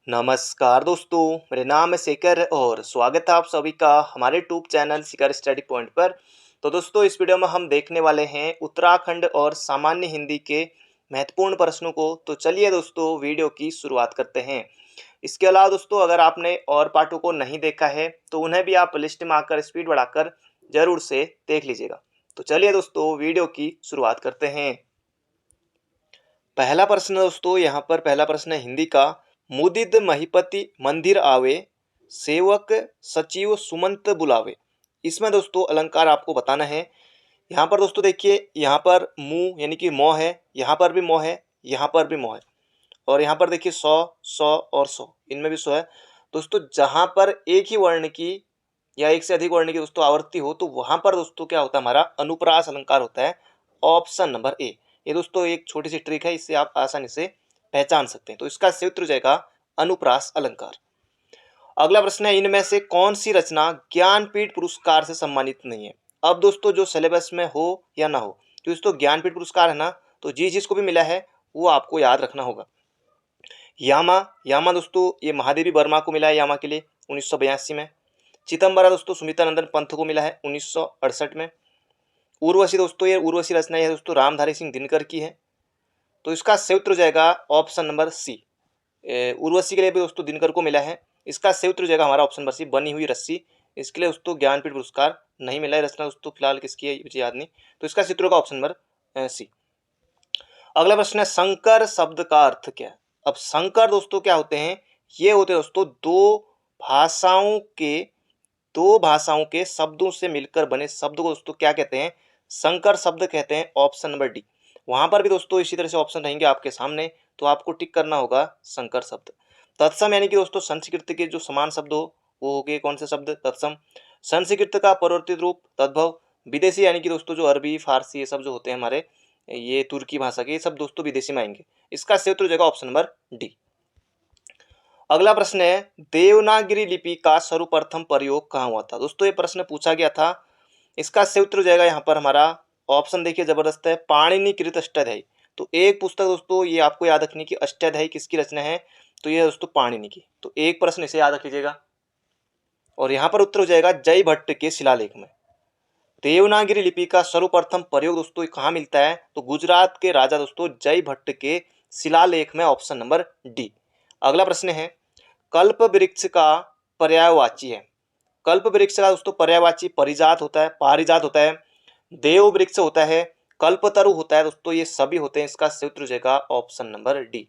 नमस्कार दोस्तों, मेरे नाम है शेखर और स्वागत है आप सभी का हमारे यूट्यूब चैनल शिखर स्टडी पॉइंट पर। तो दोस्तों, इस वीडियो में हम देखने वाले हैं उत्तराखंड और सामान्य हिंदी के महत्वपूर्ण प्रश्नों को। तो चलिए दोस्तों, वीडियो की शुरुआत करते हैं। इसके अलावा दोस्तों, अगर आपने और पाठों को नहीं देखा है तो उन्हें भी आप लिस्ट में आकर स्पीड बढ़ाकर जरूर से देख लीजिएगा। तो चलिए दोस्तों, वीडियो की शुरुआत करते हैं। पहला प्रश्न दोस्तों, यहाँ पर पहला प्रश्न है हिंदी का। मुदित महिपति मंदिर आवे, सेवक सचिव सुमंत बुलावे। इसमें दोस्तों अलंकार आपको बताना है। यहाँ पर दोस्तों देखिए, यहाँ पर मुंह यानी कि मोह है, यहाँ पर भी मोह है, यहाँ पर भी मोह है, और यहाँ पर देखिए सौ, सौ और सौ, इनमें भी सौ है। दोस्तों जहाँ पर एक ही वर्ण की या एक से अधिक वर्ण की दोस्तों आवृत्ति हो तो वहां पर दोस्तों क्या होता है, हमारा अनुप्रास अलंकार होता है। Option number A. ये दोस्तों एक छोटी सी ट्रिक है, इससे आप आसानी से पहचान सकते हैं। तो इसका सही उत्तर हो जाएगा अनुप्रास अलंकार। अगला प्रश्न है, इनमें से कौन सी रचना ज्ञानपीठ पुरस्कार से सम्मानित नहीं है। अब दोस्तों जो सिलेबस में हो या ना हो, तो दोस्तों ज्ञानपीठ पुरस्कार है ना, तो जिसको भी मिला है वो आपको याद रखना होगा। यामा, यामा दोस्तों ये महादेवी वर्मा को मिला है, यामा के लिए 1982 में। चिदम्बरा दोस्तों सुमित्रानंदन पंत को मिला है 1968 में। उर्वशी दोस्तों, ये उर्वशी रचना है दोस्तों रामधारी सिंह दिनकर की है। तो इसका सही उत्तर हो जाएगा ऑप्शन नंबर सी। उर्वशी के लिए भी दोस्तों दिनकर को मिला है। इसका सही उत्तर हो जाएगा हमारा ऑप्शन नंबर सी, बनी हुई रस्सी। इसके लिए दोस्तों ज्ञानपीठ पुरस्कार नहीं मिला है। रचना दोस्तों फिलहाल किसकी है मुझे याद नहीं। तो इसका सही उत्तर होगा ऑप्शन नंबर सी। अगला प्रश्न है, संकर शब्द का अर्थ क्या है। अब संकर दोस्तों क्या होते हैं, ये होते हैं दोस्तों दो भाषाओं के शब्दों से मिलकर बने शब्द को दोस्तों क्या कहते हैं, संकर शब्द कहते हैं। Option number D. वहां पर भी दोस्तों इसी तरह से ऑप्शन रहेंगे आपके सामने, तो आपको टिक करना होगा संकर शब्द। तत्सम यानी कि दोस्तों संस्कृत के जो समान शब्द हो वो हो गए कौन से शब्द, तत्सम। संस्कृत का परिवर्तित रूप तद्भव। विदेशी यानी कि दोस्तों जो अरबी फारसी ये सब जो होते हैं हमारे, ये तुर्की भाषा के, ये सब दोस्तों विदेशी में आएंगे। इसका सही उत्तर हो जाएगा ऑप्शन नंबर डी। अगला प्रश्न है, देवनागरी लिपि का सर्वप्रथम प्रयोग कहाँ हुआ था। दोस्तों ये प्रश्न पूछा गया था। इसका सही उत्तर हो जाएगा यहाँ पर हमारा ऑप्शन देखिए जबरदस्त है, पाणिनि कृत अष्टाध्यायी। तो एक पुस्तक दोस्तों ये आपको याद रखनी कि अष्टाध्यायी किसकी रचना है, तो ये दोस्तों पाणिनि की। तो एक प्रश्न इसे याद रख लीजिएगा। और यहाँ पर उत्तर हो जाएगा जय भट्ट के शिलालेख में। देवनागरी लिपि का सर्वप्रथम प्रयोग दोस्तों कहाँ मिलता है, तो गुजरात के राजा दोस्तों जय भट्ट के शिलालेख में। Option number D. अगला प्रश्न है, कल्प वृक्ष का पर्यायवाची है। कल्प वृक्ष का दोस्तों पर्यायवाची परिजात होता है, पारिजात होता है, देव वृक्ष होता है, कल्पतरु होता है दोस्तों, ये सभी होते हैं। इसका सही उत्तर हो जाएगा ऑप्शन नंबर डी।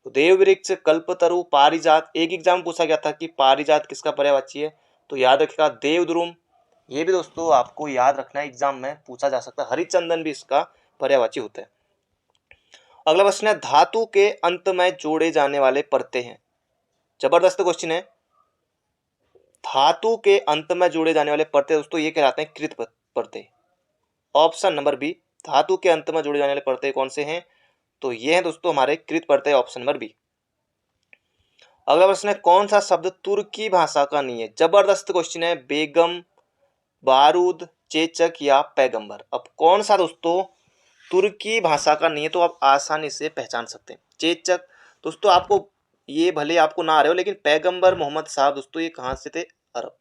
तो देव वृक्ष, कल्पतरु, पारिजात। एक एग्जाम पूछा गया था कि पारिजात किसका पर्यायवाची है, तो याद रखिएगा देवद्रुम। ये भी दोस्तों आपको याद रखना है, एग्जाम में पूछा जा सकता है। हरिचंदन भी इसका पर्यायवाची होता है। अगला प्रश्न है, धातु के अंत में जोड़े जाने वाले प्रत्यय हैं। जबरदस्त क्वेश्चन है। धातु के अंत में जोड़े जाने वाले प्रत्यय दोस्तों ये कहलाते हैं कृत प्रत्यय। Option number B. धातु के अंत में जोड़े जाने वाले प्रत्यय कौन से हैं, तो ये हैं दोस्तों हमारे कृत प्रत्यय। Option number B. अगला प्रश्न है, कौन सा शब्द तुर्की भाषा का नहीं है। जबरदस्त क्वेश्चन है। बेगम, बारूद, चेचक या पैगंबर। अब कौन सा दोस्तों तुर्की भाषा का नहीं है, तो आप आसानी से पहचान सकते हैं। चेचक दोस्तों आपको ये भले आपको ना आ रहे हो, लेकिन पैगंबर मोहम्मद साहब दोस्तों ये कहाँ से थे, अरब।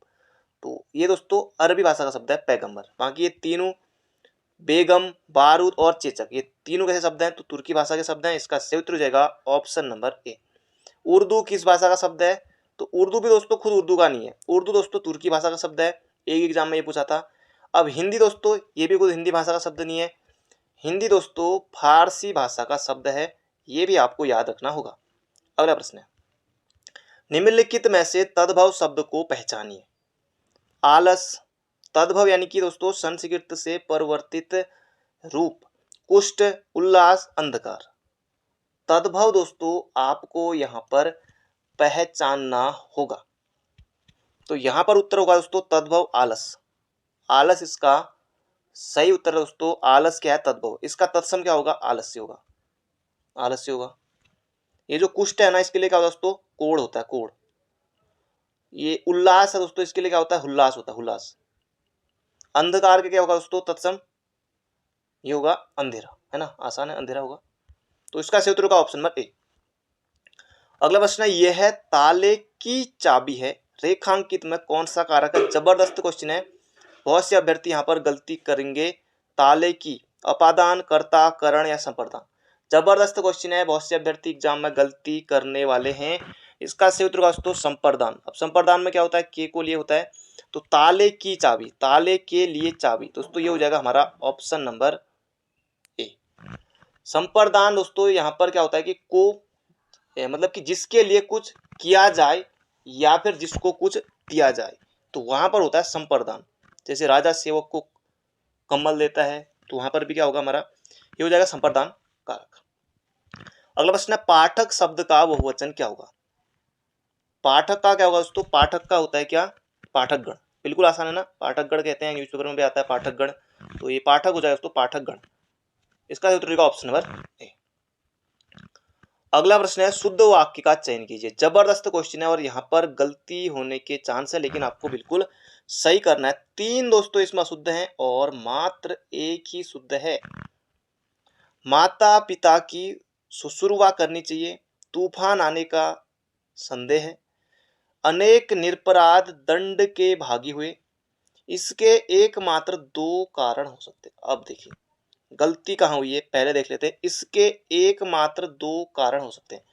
तो ये दोस्तों अरबी भाषा का शब्द है पैगंबर। बाकी ये तीनों बेगम, बारूद और चेचक, ये तीनों कैसे शब्द हैं, तो तुर्की भाषा के शब्द हैं। इसका सही उत्तर हो जाएगा ऑप्शन नंबर ए। उर्दू किस भाषा का शब्द है, तो उर्दू भी दोस्तों खुद उर्दू का नहीं है। उर्दू दोस्तों तुर्की भाषा का शब्द है, एक एग्जाम में ये पूछा था। अब हिंदी दोस्तों ये भी खुद हिंदी भाषा का शब्द नहीं है। हिंदी दोस्तों फारसी भाषा का शब्द है, ये भी आपको याद रखना होगा। अगला प्रश्न है, निम्नलिखित में से तद्भव शब्द को पहचानिए। आलस, तद्भव यानी कि दोस्तों संस्कृत से परिवर्तित रूप, कुष्ठ, उल्लास, अंधकार। तद्भव दोस्तों आपको यहाँ पर पहचानना होगा। तो यहाँ पर उत्तर होगा दोस्तों तद्भव आलस। आलस इसका सही उत्तर है दोस्तों। आलस क्या है, तद्भव। इसका तत्सम क्या होगा, आलस्य होगा, आलस्य होगा। ये जो कुष्ठ है ना, इसके लिए क्या होता है दोस्तों, कोढ़ होता है, कोढ़। ये उल्लास है दोस्तों, इसके लिए क्या होता है, हुल्लास होता है, हुल्लास। अंधकार के क्या होगा दोस्तों, तत्सम, ये होगा अंधेरा, है ना, आसान है, अंधेरा होगा। तो इसका सही उत्तर होगा ऑप्शन नंबर ए। अगला प्रश्न है, यह है ताले की चाबी है, रेखांकित में कौन सा कारक है। जबरदस्त क्वेश्चन है, बहुत से अभ्यर्थी यहाँ पर गलती करेंगे। ताले की, अपादान, कर्ता, करण या संप्रदान। जबरदस्त क्वेश्चन है, बहुत से अभ्यर्थी एग्जाम में गलती करने वाले हैं। इसका सही उत्तर होगा दोस्तों संप्रदान। अब संप्रदान में क्या होता है, के को लिए होता है, तो ताले की चाबी, ताले के लिए चाबी, दोस्तों ये हो जाएगा हमारा ऑप्शन नंबर ए। संप्रदान दोस्तों यहाँ पर क्या होता है कि को मतलब कि जिसके लिए कुछ किया जाए या फिर जिसको कुछ दिया जाए, तो वहां पर होता है संप्रदान। जैसे राजा सेवक को कम्बल देता है, तो वहां पर भी क्या होगा हमारा, ये हो जाएगा संप्रदान कारक। अगला प्रश्न है, पाठक शब्द का बहुवचन क्या होगा। पाठक का क्या होगा दोस्तों, पाठक का होता है क्या, पाठकगण। बिल्कुल आसान है ना, पाठकगण कहते हैं, न्यूज़पेपर में भी आता है पाठकगण, तो ये पाठक हो जाएगा दोस्तों, पाठकगण। इसका उत्तर होगा ऑप्शन नंबर ए। अगला प्रश्न है, शुद्ध वाक्य का चयन कीजिए। जबरदस्त क्वेश्चन है और यहाँ पर गलती होने के चांस है, लेकिन आपको बिल्कुल सही करना है। 3 दोस्तों इसमें शुद्ध हैं और मात्र एक ही शुद्ध है। माता पिता की शुश्रूषा करनी चाहिए, तूफान आने का संदेह है, अनेक निरपराध दंड के भागी हुए, इसके एकमात्र 2 कारण हो सकते हैं। अब देखिए गलती कहाँ हुई है, पहले देख लेते हैं। इसके एकमात्र 2 कारण हो सकते हैं।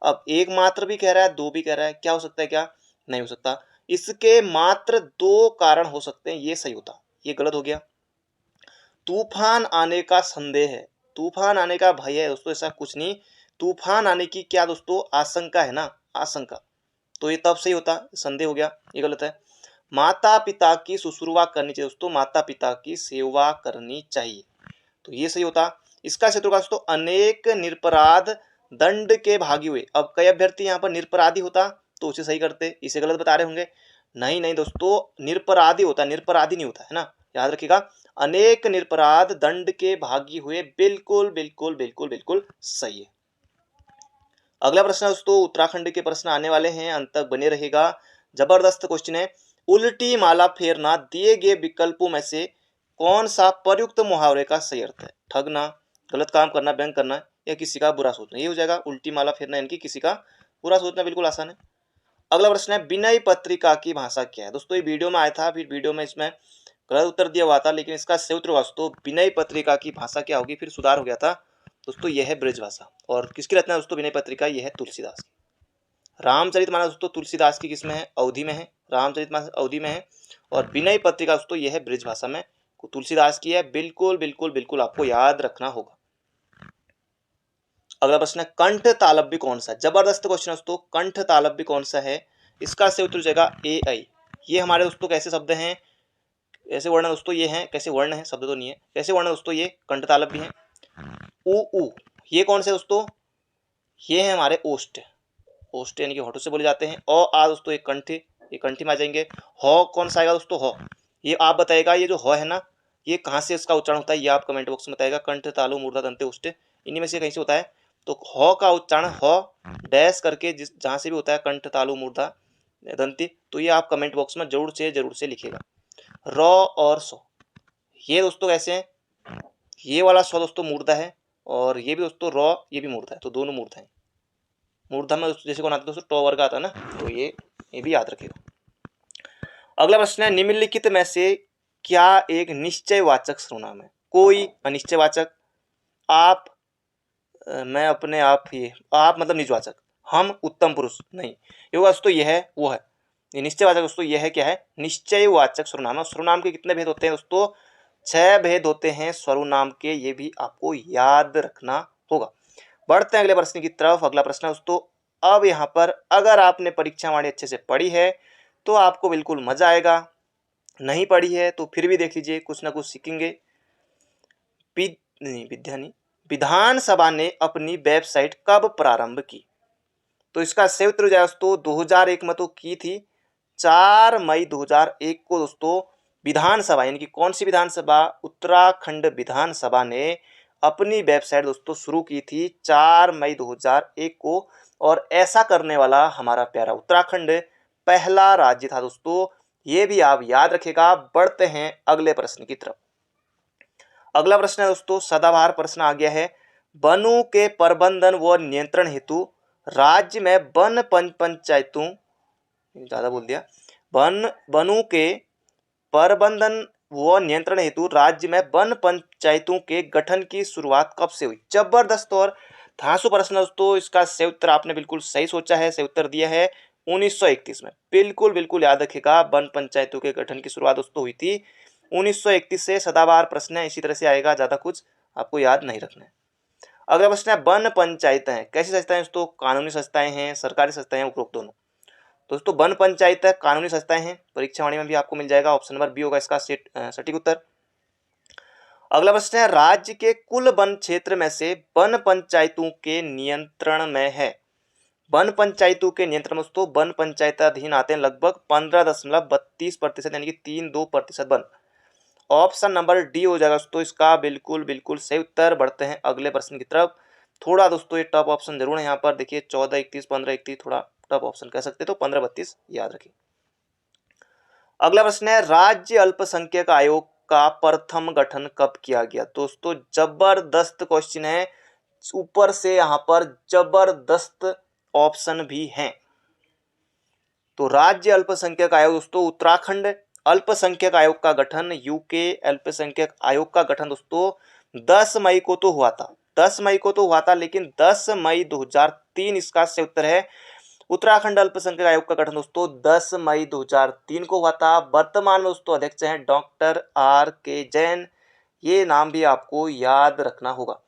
अब एक मात्र भी कह रहा है, 2 भी कह रहा है, क्या हो सकता है, क्या नहीं हो सकता। इसके मात्र 2 कारण हो सकते हैं, ये सही होता, ये गलत हो गया। तूफान आने का संदेह है, तूफान आने का भय है दोस्तों, ऐसा कुछ नहीं। तूफान आने की क्या दोस्तों, आशंका है ना, आशंका, तो ये तब सही होता, संदेह हो गया, ये गलत है। माता पिता की शुश्रूषा करनी चाहिए दोस्तों, माता पिता की सेवा करनी चाहिए, तो ये सही होता। इसका शत्रु का दोस्तों, अनेक निरपराध दंड के भागी हुए। अब कई अभ्यर्थी यहाँ पर निरपराधी होता तो उसे सही करते, इसे गलत बता रहे होंगे। नहीं नहीं दोस्तों, निरपराधी होता, निरपराधी नहीं होता है ना, याद रखिएगा। अनेक निरपराध दंड के भागी हुए, बिल्कुल बिल्कुल बिल्कुल बिल्कुल सही है। अगला प्रश्न दोस्तों, उत्तराखंड के प्रश्न आने वाले हैं, अंत तक बने रहेगा। जबरदस्त क्वेश्चन है, उल्टी माला फेरना दिए गए विकल्पों में से कौन सा प्रयुक्त मुहावरे का सही अर्थ है। ठगना, गलत काम करना, व्यंग करना या किसी का बुरा सोचना, ये हो जाएगा उल्टी माला फेरना, यानी कि किसी का बुरा सोचना, बिल्कुल आसान है। अगला प्रश्न है, विनय पत्रिका की भाषा क्या है। दोस्तों ये वीडियो में आया था, फिर वीडियो में इसमें गलत उत्तर दिया हुआ था, लेकिन इसका सही उत्तर दोस्तों विनय पत्रिका की भाषा क्या होगी, फिर सुधार हो गया था दोस्तों, यह है ब्रज भाषा। और किसकी रचना है दोस्तों विनय पत्रिका, यह है तुलसीदास की। रामचरितमानस दोस्तों तुलसीदास की किसमें है, अवधि में है, रामचरितमानस अवधि में है, और विनय पत्रिका दोस्तों यह है ब्रज भाषा में, तुलसीदास की है। बिल्कुल बिल्कुल बिल्कुल आपको याद रखना होगा। अगला प्रश्न है, कंठ तालव्य कौन सा। जबरदस्त क्वेश्चन है दोस्तों, कंठ तालव्य कौन सा है। इसका सही उत्तर हो जाएगा ए आई। ये हमारे दोस्तों कैसे शब्द हैं, कैसे वर्ण दोस्तों ये हैं, कैसे वर्ण है, शब्द तो नहीं है, कैसे वर्ण दोस्तों ये कंठ तालव्य है। उ उ ये कौन से दोस्तों, ये है हमारे ओष्ठ, ओष्ठ यानी कि होठों से बोले जाते हैं। अ आ दोस्तों ये कंठ, ये कंठी में आ जाएंगे। ह कौन सा आएगा दोस्तों, ह, ये आप बताएगा, ये जो ह है ना, ये कहाँ से इसका उच्चारण होता है, ये आप कमेंट बॉक्स में बताएगा। कंठ तालु मूर्धा दंते उष्ट, इन्हीं में से कहीं से होता है। तो ह का उच्चारण ह डैश करके जिस जहाँ से भी होता है, कंठ तालु मूर्धा दंती, तो ये आप कमेंट बॉक्स में जरूर से लिखेगा। र और सो, ये दोस्तों कैसे हैं, ये वाला स्व दोस्तों मूर्धा है, और ये भी दोस्तों र, ये भी मूर्धा है, तो दोनों मूर्धा है। मूर्धा में जैसे कौन आता है दोस्तों, टॉ वर्ग आता है ना, तो ये भी याद रखिएगा। अगला प्रश्न है, निम्नलिखित में से क्या एक निश्चयवाचक सर्वनाम है। कोई अनिश्चयवाचक, आप, मैं, अपने, आप, ये आप मतलब निजवाचक, हम, उत्तम पुरुष, नहीं, ये दोस्तों ये है, वो है। ये निश्चयवाचक दोस्तों ये है, क्या है, निश्चयवाचक सर्वनाम। सर्वनाम के कितने भेद होते हैं दोस्तों, 6 भेद होते हैं सर्वनाम के, ये भी आपको याद रखना होगा। बढ़ते हैं अगले प्रश्न की तरफ। अगला प्रश्न दोस्तों, अब यहाँ पर अगर आपने परीक्षा वाणी अच्छे से पढ़ी है तो आपको बिल्कुल मजा आएगा, नहीं पढ़ी है तो फिर भी देख लीजिए, कुछ ना कुछ सीखेंगे। विधानसभा ने अपनी वेबसाइट कब प्रारंभ की। तो इसका सही उत्तर हो जाए दोस्तों 2001 में तो की थी, 4 मई 2001 को दोस्तों विधानसभा, यानी कि कौन सी विधानसभा, उत्तराखंड विधानसभा ने अपनी वेबसाइट दोस्तों शुरू की थी 4 मई 2001 को। और ऐसा करने वाला हमारा प्यारा उत्तराखंड पहला राज्य था दोस्तों, ये भी आप याद रखिएगा। बढ़ते हैं अगले प्रश्न की तरफ। अगला प्रश्न है दोस्तों, सदाबहार प्रश्न आ गया है, वनों के प्रबंधन व नियंत्रण हेतु राज्य में वन पंचायतों, ज़्यादा बोल दिया, वनों के प्रबंधन व नियंत्रण हेतु राज्य में वन पंचायतों के गठन की शुरुआत कब से हुई। जबरदस्त और धांसू प्रश्न दोस्तों, इसका सही उत्तर आपने बिल्कुल सही सोचा है, सही उत्तर दिया है 1931 में। बिल्कुल बिल्कुल याद रखिएगा, वन पंचायतों के गठन की शुरुआत दोस्तों हुई थी 1931 से। सदाबहार प्रश्न है, इसी तरह से आएगा, ज़्यादा कुछ आपको याद नहीं रखना है। अगला प्रश्न है, वन पंचायतें कैसी संस्थाएं दोस्तों? कानूनी संस्थाएं हैं, सरकारी संस्थाएं हैं, उपरोक्त दोनों। दोस्तों वन पंचायत कानूनी संस्थाएं हैं, परीक्षा वाणी में भी आपको मिल जाएगा, ऑप्शन नंबर बी होगा इसका सटीक उत्तर। अगला प्रश्न है, राज्य के कुल वन क्षेत्र में से वन पंचायतों के नियंत्रण में है। वन पंचायतों के नियंत्रण में दोस्तों वन पंचायताधीन आते हैं लगभग 15.32% यानी कि 32% वन। ऑप्शन नंबर डी हो जाएगा दोस्तों इसका बिल्कुल बिल्कुल सही उत्तर। बढ़ते हैं अगले प्रश्न की तरफ। थोड़ा दोस्तों ये टफ ऑप्शन जरूर है यहाँ पर, देखिए 14-31, 15-31 थोड़ा टफ ऑप्शन कह सकते, तो 15-32 याद रखिए। अगला प्रश्न है, राज्य अल्पसंख्यक आयोग का प्रथम गठन कब किया गया? दोस्तों जबरदस्त क्वेश्चन है, ऊपर से यहाँ पर जबरदस्त ऑप्शन भी हैं। तो राज्य अल्पसंख्यक आयोग दोस्तों उत्तराखंड अल्पसंख्यक आयोग का गठन, यूके अल्पसंख्यक आयोग का गठन दोस्तों 10 मई को तो हुआ था, 10 मई को तो हुआ था, लेकिन 10 मई 2003 इसका सही उत्तर है। उत्तराखंड अल्पसंख्यक आयोग का गठन दोस्तों 10 मई 2003 को हुआ था। वर्तमान में दोस्तों अध्यक्ष हैं डॉक्टर R.K. जैन, ये नाम भी आपको याद रखना होगा।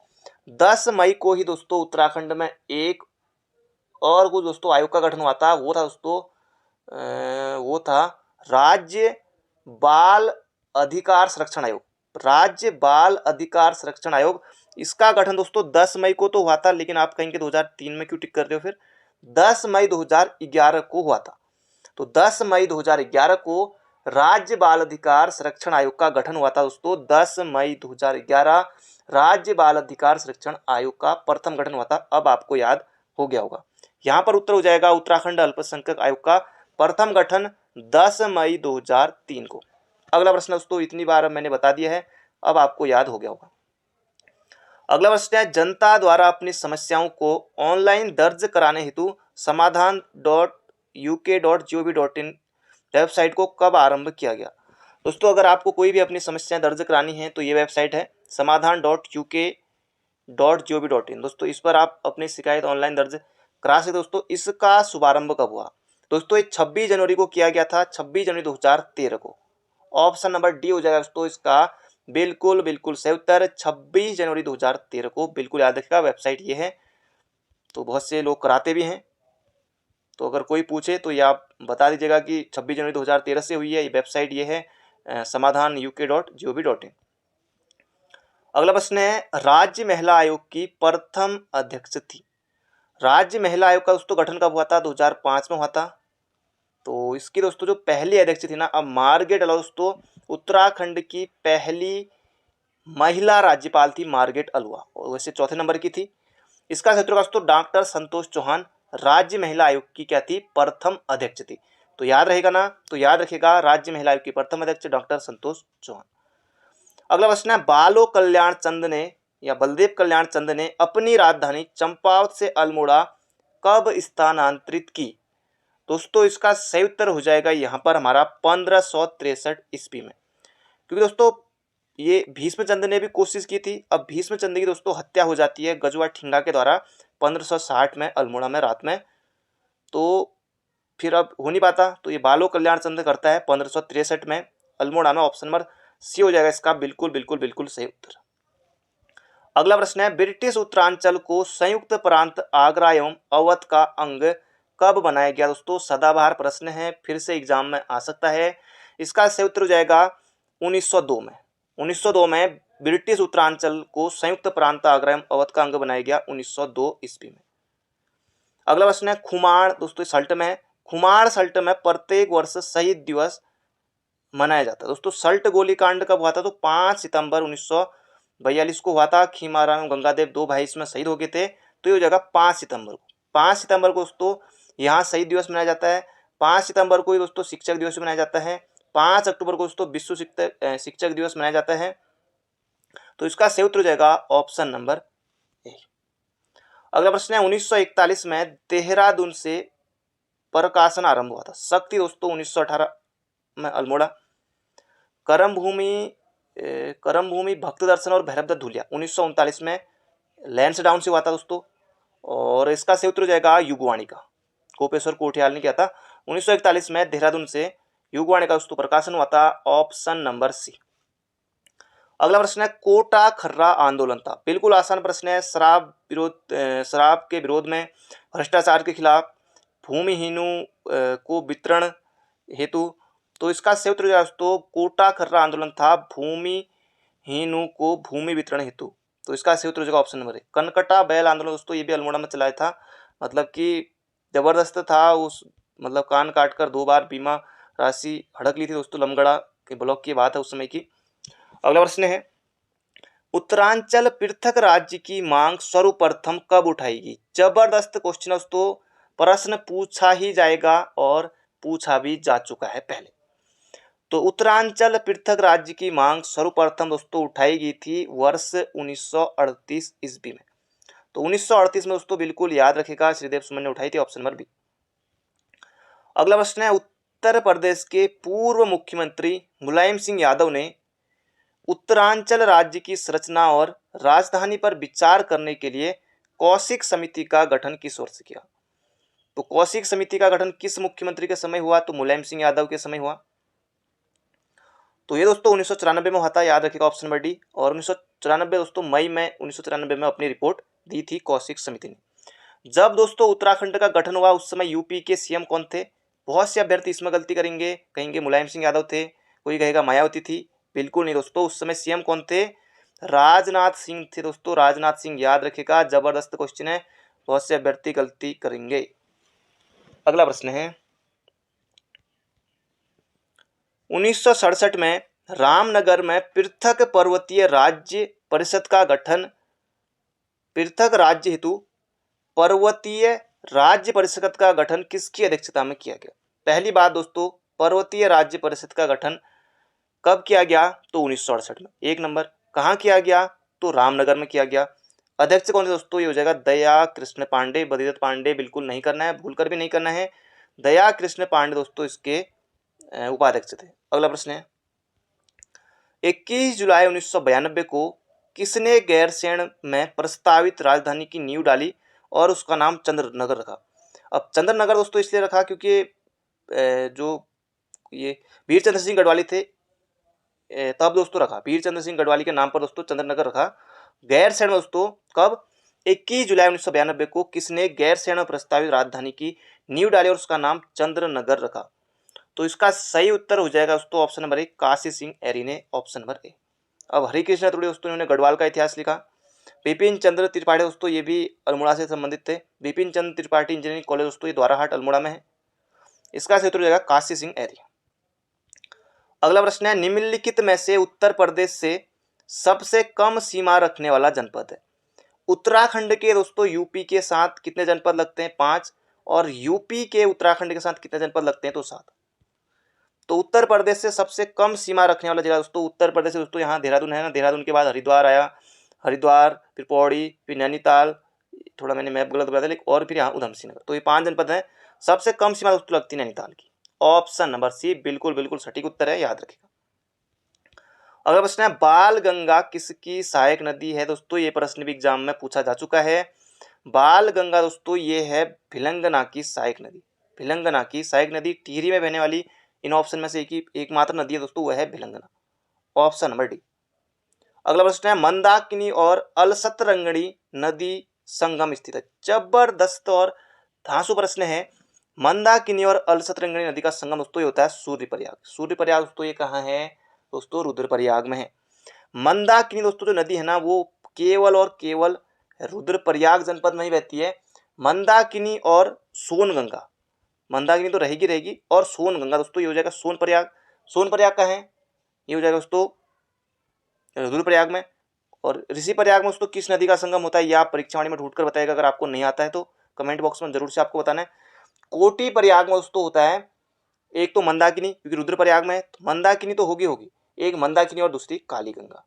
10 मई को ही दोस्तों उत्तराखंड में एक और कुछ दोस्तों आयोग का गठन हुआ था, वो था दोस्तों वो था राज्य बाल अधिकार संरक्षण आयोग। राज्य बाल अधिकार संरक्षण आयोग, इसका गठन दोस्तों 10 मई को तो हुआ था, लेकिन आप कहेंगे 2003 में क्यों टिक कर रहे हो, फिर 10 मई 2011 को हुआ था। तो 10 मई 2011 को राज्य बाल अधिकार संरक्षण आयोग का गठन हुआ था दोस्तों। 10 मई 2011 राज्य बाल अधिकार संरक्षण आयोग का प्रथम गठन हुआ था। अब आपको याद हो गया होगा, यहाँ पर उत्तर हो जाएगा उत्तराखंड अल्पसंख्यक आयोग का प्रथम गठन 10 मई 2003 को। अगला प्रश्न दोस्तों इतनी बार मैंने बता दिया है, अब आपको याद हो गया होगा। अगला प्रश्न है, जनता द्वारा अपनी समस्याओं को ऑनलाइन दर्ज कराने हेतु समाधान.uk.gov.in वेबसाइट को कब आरंभ किया गया? दोस्तों अगर आपको कोई भी अपनी समस्याएं दर्ज करानी है तो ये वेबसाइट है समाधान.uk.gov.in। दोस्तों इस पर आप अपनी शिकायत ऑनलाइन दर्ज करा सकते। दोस्तों इसका शुभारंभ कब हुआ? दोस्तों ये 26 जनवरी को किया गया था, 26 जनवरी 2013 को। ऑप्शन नंबर डी हो जाएगा दोस्तों इसका बिल्कुल बिल्कुल सही उत्तर। 26 जनवरी 2013 को, बिल्कुल याद रखिएगा, वेबसाइट ये है। तो बहुत से लोग कराते भी हैं, तो अगर कोई पूछे तो ये आप बता दीजिएगा कि 26 जनवरी 2013 से हुई है। ये वेबसाइट ये है समाधान.uk.gov.in। अगला प्रश्न है, राज्य महिला आयोग की प्रथम अध्यक्ष थी। राज्य महिला आयोग का दोस्तों गठन कब हुआ था? 2005 में हुआ था। तो इसकी दोस्तों जो पहली अध्यक्ष थी ना, अब मार्गरेट अलवा दोस्तों उत्तराखंड की पहली महिला राज्यपाल थी मार्गरेट अलवा, और वैसे चौथे नंबर की थी। इसका क्षेत्र दोस्तों डॉक्टर संतोष चौहान राज्य महिला आयोग की क्या थी? प्रथम अध्यक्ष थी। तो याद रहेगा ना, तो याद रखिएगा राज्य महिला आयोग की प्रथम अध्यक्ष डॉक्टर संतोष चौहान। अगला प्रश्न है, बालो कल्याण चंद ने या बलदेव कल्याण चंद ने अपनी राजधानी चंपावत से अल्मोड़ा कब स्थानांतरित की? दोस्तों इसका सही उत्तर हो जाएगा यहाँ पर हमारा 1563 ईस्वी में, क्योंकि दोस्तों ये भीष्मचंद्र ने भी कोशिश की थी। अब भीष्मचंद्र की दोस्तों हत्या हो जाती है गजुआ ठिंगा के द्वारा 1560 में अल्मोड़ा में रात में, तो फिर अब हो नहीं पाता, तो ये बालो कल्याण चंद करता है 1563 में अल्मोड़ा में। ऑप्शन नंबर सी हो जाएगा इसका बिल्कुल बिल्कुल बिल्कुल सही उत्तर। अगला प्रश्न है, ब्रिटिश उत्तरांचल को संयुक्त प्रांत आगरा एवं अवध का अंग कब बनाया गया? दोस्तों सदाबहार प्रश्न है, फिर से एग्जाम में आ सकता है। इसका सही उत्तर हो जाएगा 1902 में। 1902 में ब्रिटिश उत्तरांचल को संयुक्त प्रांत आगरा एवं अवध का अंग बनाया गया 1902 ईस्वी में। अगला प्रश्न है, खुमाण दोस्तों सल्ट में है। खुमाण सल्ट में प्रत्येक वर्ष शहीद दिवस मनाया जाता है। दोस्तों सल्ट गोलीकांड कब हुआ था? तो 5 सितंबर 1942 को हुआ था। खीमाराम गंगादेव दो भाई इसमें शहीद हो गए थे, तो ये हो जाएगा 5 सितंबर को। 5 सितंबर को दोस्तों यहाँ शहीद दिवस मनाया जाता है। 5 सितंबर को ही दोस्तों शिक्षक दिवस मनाया जाता है। 5 अक्टूबर को दोस्तों विश्व शिक्षक दिवस मनाया जाता है। तो इसका सही उत्तर हो जाएगा ऑप्शन नंबर ए। अगला प्रश्न है 1941 में देहरादून से प्रकाशन आरंभ हुआ था। शक्ति दोस्तों 1918 में अल्मोड़ा। करम भूमि भक्त दर्शन और भैरवदत्त धुलिया 1939 में लैंसडाउन से हुआ था दोस्तों। और इसका सही उत्तर हो जाएगा युगवाणी का, गोपेश्वर कोठियाल ने किया था। 1941 में देहरादून से युगवाणी का दोस्तों प्रकाशन हुआ था। Option number C. अगला प्रश्न है कोटा खर्रा आंदोलन था। बिल्कुल आसान प्रश्न है। शराब के विरोध में, भ्रष्टाचार के खिलाफ, भूमिहीनों को वितरण हेतु। तो इसका सही उत्तर दोस्तों कोटा खर्रा आंदोलन था भूमिहीनों को भूमि वितरण हेतु। तो इसका सही उत्तर हो जाएगा ऑप्शन नंबर ए। कनकटा बैल आंदोलन दोस्तों ये भी अल्मोड़ा में चलाया था, मतलब कि जबरदस्त था। उस मतलब कान काट कर 2 बार बीमा राशि हड़प ली थी दोस्तों, लमगड़ा के ब्लॉक की बात है उस समय की। अगला प्रश्न है उत्तरांचल पृथक राज्य की मांग सर्वप्रथम कब उठाएगी। जबरदस्त क्वेश्चन दोस्तों, प्रश्न पूछा ही जाएगा और पूछा भी जा चुका है पहले। तो उत्तरांचल पृथक राज्य की मांग सर्वप्रथम दोस्तों उठाई गई थी वर्ष 1938 ईस्वी में। तो 1938 में दोस्तों बिल्कुल याद रखेगा, श्रीदेव सुमन ने उठाई थी। Option number B. अगला प्रश्न है उत्तर प्रदेश के पूर्व मुख्यमंत्री मुलायम सिंह यादव ने उत्तरांचल राज्य की संरचना और राजधानी पर विचार करने के लिए कौशिक समिति का गठन किस वर्ष किया। तो कौशिक समिति का गठन किस मुख्यमंत्री के समय हुआ। तो मुलायम सिंह यादव के समय हुआ। तो ये दोस्तों 1994 में हुआ था, याद रखिएगा ऑप्शन नंबर डी। और 1994 दोस्तों मई में 1994 में अपनी रिपोर्ट दी थी कौशिक समिति ने। जब दोस्तों उत्तराखंड का गठन हुआ उस समय यूपी के सीएम कौन थे। बहुत से अभ्यर्थी इसमें गलती करेंगे, कहेंगे मुलायम सिंह यादव थे, कोई कहेगा मायावती थी। बिल्कुल नहीं दोस्तों, उस समय सीएम कौन थे, राजनाथ सिंह थे दोस्तों, राजनाथ सिंह। याद रखिएगा, जबरदस्त क्वेश्चन है, बहुत से अभ्यर्थी गलती करेंगे। अगला प्रश्न है 1967 में रामनगर में पृथक पर्वतीय राज्य परिषद का गठन, पृथक राज्य हेतु पर्वतीय राज्य परिषद का गठन किसकी अध्यक्षता में किया गया। पहली बात दोस्तों, पर्वतीय राज्य परिषद का गठन कब किया गया। तो 1968 में। 1 नंबर। कहाँ किया गया। तो रामनगर में किया गया। अध्यक्ष कौन थे दोस्तों, ये हो जाएगा दया कृष्ण पांडे। बद्रीदत्त पांडे बिल्कुल नहीं करना है, भूल कर भी नहीं करना है। दया कृष्ण पांडे दोस्तों इसके उपाध्यक्ष थे। अगला प्रश्न है 21 जुलाई 1992 को किसने गैरसैंण में प्रस्तावित राजधानी की नींव डाली और उसका नाम चंद्रनगर रखा। अब चंद्रनगर दोस्तों इसलिए रखा क्योंकि जो ये वीर चंद्र सिंह गढ़वाली थे तब दोस्तों रखा। वीर चंद्र सिंह गढ़वाली के नाम पर दोस्तों चंद्रनगर रखा। गैरसैंण में दोस्तों कब, 21 जुलाई 1992 को किसने गैरसैंण में प्रस्तावित राजधानी की नींव डाली और उसका नाम चंद्रनगर रखा। तो इसका सही उत्तर हो जाएगा दोस्तों ऑप्शन नंबर 1, काशी सिंह ऐरी ने। Option number A. अब हरिकृष्ण अतुड़ी दोस्तों इन्होंने गढ़वाल का इतिहास लिखा। बिपिन चंद्र त्रिपाठी दोस्तों ये भी अल्मोड़ा से संबंधित थे। बिपिन चंद्र त्रिपाठी इंजीनियरिंग कॉलेज दोस्तों ये द्वाराहाट अल्मोड़ा में है। इसका सही उत्तर हो जाएगा काशी सिंह ऐरी। अगला प्रश्न है निम्नलिखित में से उत्तर प्रदेश से सबसे कम सीमा रखने वाला जनपद है। उत्तराखंड के दोस्तों यूपी के साथ कितने जनपद लगते हैं, 5। और यूपी के उत्तराखंड के साथ कितने जनपद लगते हैं, तो 7। तो उत्तर प्रदेश से सबसे कम सीमा रखने वाला जिला दोस्तों उत्तर प्रदेश से दोस्तों यहाँ देहरादून है ना। देहरादून के बाद हरिद्वार आया, हरिद्वार फिर पौड़ी फिर नैनीताल, थोड़ा मैंने मैप गलत बताया लेकिन, और फिर यहाँ उधम सिंह नगर। तो ये 5 जनपद हैं। सबसे कम सीमा दोस्तों लगती है नैनीताल की। ऑप्शन नंबर सी बिल्कुल बिल्कुल सटीक उत्तर है, याद रखिएगा। अगला प्रश्न है बाल गंगा किसकी सहायक नदी है दोस्तों। ये प्रश्न भी एग्जाम में पूछा जा चुका है। बाल गंगा दोस्तों ये है भिलंगना की सहायक नदी। भिलंगना की सहायक नदी टिहरी में बहने वाली इन ऑप्शन में से एकमात्र नदी है दोस्तों, वह है भिलंगना। Option number D. अगला प्रश्न है मंदाकिनी और अलसतरंगणी नदी संगम स्थित है। जबरदस्त और धांसू प्रश्न है। मंदाकिनी और अलसतरंगणी नदी का संगम दोस्तों ये होता है सूर्यप्रयाग। सूर्यप्रयाग दोस्तों ये कहाँ है दोस्तों, रुद्रप्रयाग में है। मंदाकिनी दोस्तों जो नदी है ना वो केवल और केवल रुद्रप्रयाग जनपद में ही बहती है। मंदाकिनी और सोनगंगा, मंदाकिनी तो रहेगी रहेगी, और सोनगंगा दोस्तों ये हो जाएगा सोनप्रयाग। सोनप्रयाग का है ये हो जाएगा दोस्तों रुद्रप्रयाग में। और ऋषिप्रयाग में दोस्तों किस नदी का संगम होता है ये आप परीक्षावाणी में ढूंढ कर बताएगा। अगर आपको नहीं आता है तो कमेंट बॉक्स में जरूर से आपको बताना है। कोटी प्रयाग में दोस्तों होता है एक तो मंदाकिनी, क्योंकि रुद्रप्रयाग में है तो मंदाकिनी तो होगी एक मंदाकिनी और दूसरी कालीगंगा।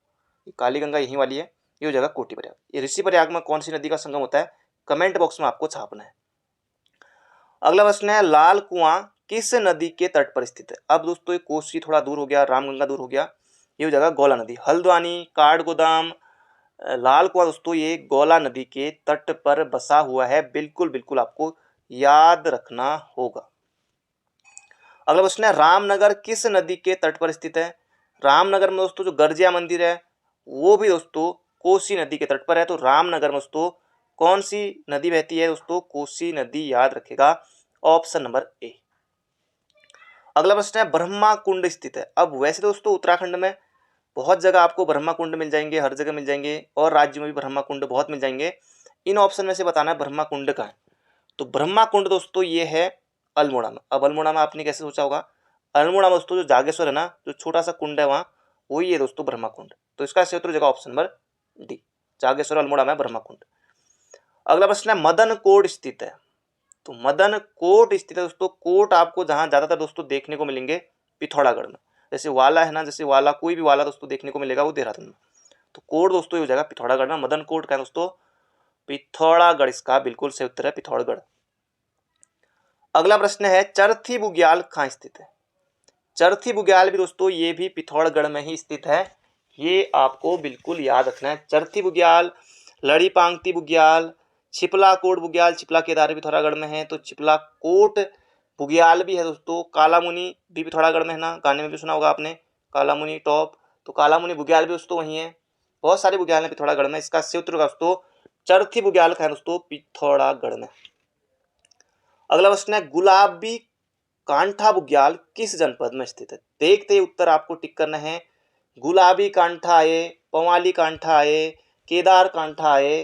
कालीगंगा यहीं वाली है, ये हो जाएगा कोटी प्रयाग। ये ऋषिप्रयाग में कौन सी नदी का संगम होता है, कमेंट बॉक्स में आपको छापना है। अगला प्रश्न है, लाल कुआं किस नदी के तट पर स्थित है? अब दोस्तों ये कोसी थोड़ा दूर हो गया, रामगंगा दूर हो गया, ये हो जाएगा गौला नदी। हल्द्वानी, काठगोदाम, लाल कुआं दोस्तों ये गौला नदी के तट पर बसा हुआ है। बिल्कुल बिल्कुल आपको याद रखना होगा। अगला प्रश्न है, रामनगर किस नदी के तट पर स्थित है? रामनगर में दोस्तों जो गर्जिया मंदिर है वो भी दोस्तों कोसी नदी के तट पर है। तो रामनगर में दोस्तों कौन सी नदी बहती है? दोस्तों कोसी नदी, याद रखेगा, ऑप्शन नंबर ए। अगला प्रश्न है, ब्रह्मा कुंड स्थित है। अब वैसे दोस्तों उत्तराखंड में बहुत जगह आपको ब्रह्मा कुंड मिल जाएंगे, हर जगह मिल जाएंगे, और राज्य में भी ब्रह्मा कुंड बहुत मिल जाएंगे। इन ऑप्शन में से बताना है ब्रह्मा कुंड का है। तो ब्रह्मा कुंड दोस्तों ये है अल्मोड़ा में। अब अल्मोड़ा में आपने कैसे सोचा होगा? अल्मोड़ा में दोस्तों जो जागेश्वर है ना, जो छोटा सा कुंड है वहाँ, वही है दोस्तों ब्रह्मा कुंड। तो इसका सही उत्तर हो जाएगा option number D, Jageshwar Almora में ब्रह्मा कुंड। अगला प्रश्न है, मदन कोट स्थित है। तो मदन कोट स्थित है दोस्तों, कोट आपको जहाँ ज्यादातर दोस्तों देखने को मिलेंगे पिथौरागढ़ में। जैसे वाला है ना, जैसे वाला, कोई भी वाला दोस्तों देखने को मिलेगा वो देहरादून में। तो कोट दोस्तों ये हो जाएगा पिथौरागढ़ में। मदन कोट का दोस्तों पिथौरागढ़, इसका बिल्कुल सही उत्तर है पिथौरागढ़। अगला प्रश्न है, चरथी बुग्याल कहाँ स्थित है? चरथी बुग्याल भी दोस्तों ये भी पिथौरागढ़ में ही स्थित है। ये आपको बिल्कुल याद रखना है। चरथी बुग्याल, लड़ी पांगती बुग्याल, छिपला कोट बुग्याल, छिपला केदार पिथौरागढ़ में है, तो छिपला कोट बुग्याल भी है दोस्तों। कालामुनि भी पिथौरागढ़ में है ना, गाने में भी सुना होगा आपने, कालामुनि टॉप। तो कालामुनि बुग्याल भी दोस्तों वहीं है। बहुत सारे बुग्याल हैं पिथौरागढ़ में। इसका सही उत्तर दोस्तों चरथी बुग्याल का है दोस्तों पिथौरागढ़ में। अगला प्रश्न है, गुलाबी कांठा बुग्याल किस जनपद में स्थित है? देखते ही उत्तर आपको टिक करना है। गुलाबी कांठा आए, पवाली कांठा आए, केदार कांठा आए,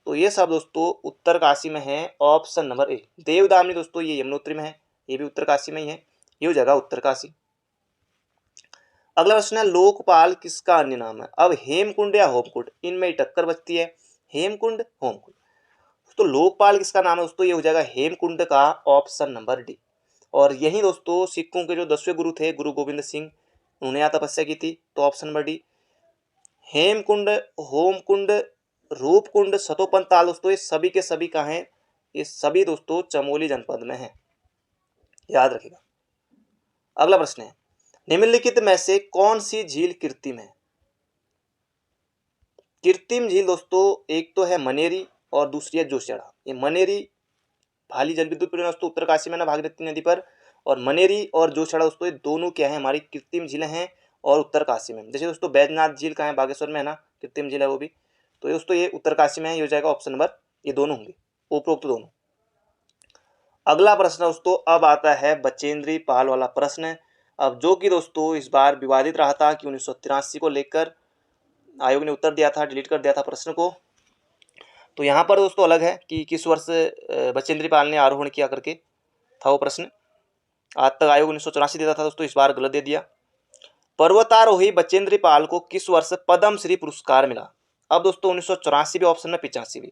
तो ये सब दोस्तों उत्तरकाशी में है, ऑप्शन नंबर ए। देवदामनी दोस्तों ये यमुनोत्री में है, ये भी उत्तरकाशी में ही है, ये हो जाएगा उत्तरकाशी। अगला प्रश्न है, लोकपाल किसका अन्य नाम है? अब हेमकुंड या होमकुंड, इनमें टक्कर बचती है, हेमकुंड होमकुंड। तो लोकपाल किसका नाम है दोस्तों? ये हो जाएगा हेमकुंड का, ऑप्शन नंबर डी। और यही दोस्तों सिखों के जो 10वें गुरु थे, गुरु गोविंद सिंह, उन्होंने यहाँ तपस्या की थी, तो option number D. Hemkund, Homkund, Roopkund, Satopanth ताल दोस्तों ये सभी के सभी कहाँ हैं? ये सभी दोस्तों चमोली जनपद में है, याद रखिएगा। अगला प्रश्न है, निम्नलिखित में से कौन सी झील कृत्रिम है? कृत्रिम झील दोस्तों एक तो है मनेरी और दूसरी है जोशियाड़ा। ये मनेरी भाली जल विद्युत परियोजना दोस्तों उत्तरकाशी में ना, भागीरथी नदी पर, और मनेरी और जोशियाड़ा दोस्तों ये दोनों क्या है, हमारी कृत्रिम झीलें हैं और उत्तरकाशी में। जैसे दोस्तों बैजनाथ झील कहाँ है? बागेश्वर में है ना, कृत्रिम झील है वो भी। तो ये दोस्तों ये उत्तरकाशी में है, ये हो जाएगा ऑप्शन नंबर, ये दोनों होंगे, उपरोक्त दोनों। अगला प्रश्न दोस्तों अब आता है बचेंद्री पाल वाला प्रश्न। अब जो कि दोस्तों इस बार विवादित रहा था कि 1983 को लेकर आयोग ने उत्तर दिया था, डिलीट कर दिया था प्रश्न को। तो यहाँ पर दोस्तों अलग है कि किस वर्ष बचेंद्री पाल ने आरोहण किया करके था वो प्रश्न। आज तक आयोग 1984 देता था दोस्तों, इस बार गलत दे दिया। पर्वतारोही बचेंद्री पाल को किस वर्ष पद्मश्री पुरस्कार मिला? अब दोस्तों 1984 भी ऑप्शन में, 85 भी।